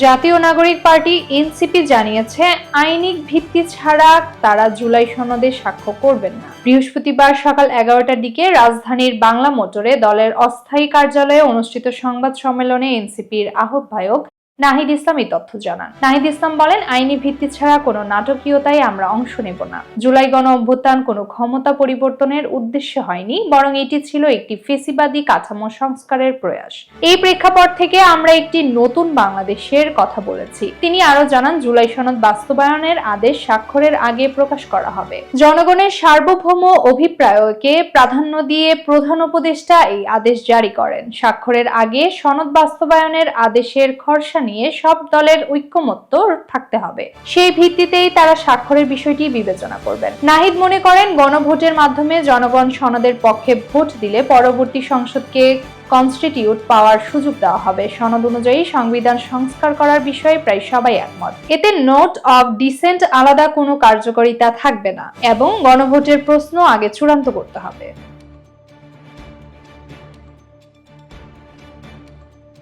জাতীয় নাগরিক party NCP জানিয়েছে, আইনিক ভিত্তি ছাড়া তারা জুলাই সনদে স্বাক্ষর করবেন না। বৃহস্পতিবার সকাল 11টার দিকে রাজধানীর বাংলা মোটরে দলের অস্থায়ী কার্যালয়ে অনুষ্ঠিত সংবাদ সম্মেলনে এনসিপির আহ্বায়ক নাহিদ ইসলাম এই তথ্য জানান। নাহিদ ইসলাম বলেন, আইনি ভিত্তি ছাড়া কোনো নাটকীয়তায় আমরা অংশ নেব না। জুলাই গণ অভ্যুত্থান কোনো ক্ষমতা পরিবর্তনের উদ্দেশ্যে হয়নি, বরং এটি ছিল একটি ফেসিবাদী কাঠামো সংস্কারের প্রয়াস। এই প্রেক্ষাপট থেকে আমরা একটি নতুন বাংলাদেশের কথা বলেছি। তিনি আরো জানান, জুলাই সনদ বাস্তবায়নের আদেশ স্বাক্ষরের আগে প্রকাশ করা হবে। জনগণের সার্বভৌম অভিপ্রায়কে প্রাধান্য দিয়ে প্রধান উপদেষ্টা এই আদেশ জারি করেন। স্বাক্ষরের আগে সনদ বাস্তবায়নের আদেশের খসড়া নিয়ে সব দলের ঐক্যমত্য থাকতে হবে। সেই ভিত্তিতেই তারা স্বাক্ষরের বিষয়টি বিবেচনা করবেন। নাহিদ মনে করেন, গণভোটের মাধ্যমে জনগণ সনদের পক্ষে ভোট দিলে পরবর্তী সংসদকে কনস্টিটিউট পাওয়ার সুযোগ দেওয়া হবে। সনদ অনুযায়ী সংবিধান সংস্কার করার বিষয়ে প্রায় সবাই একমত। এতে নোট অফ ডিসেন্ট আলাদা কোনো কার্যকারিতা থাকবে না এবং গণভোটের প্রশ্ন আগে চূড়ান্ত করতে হবে।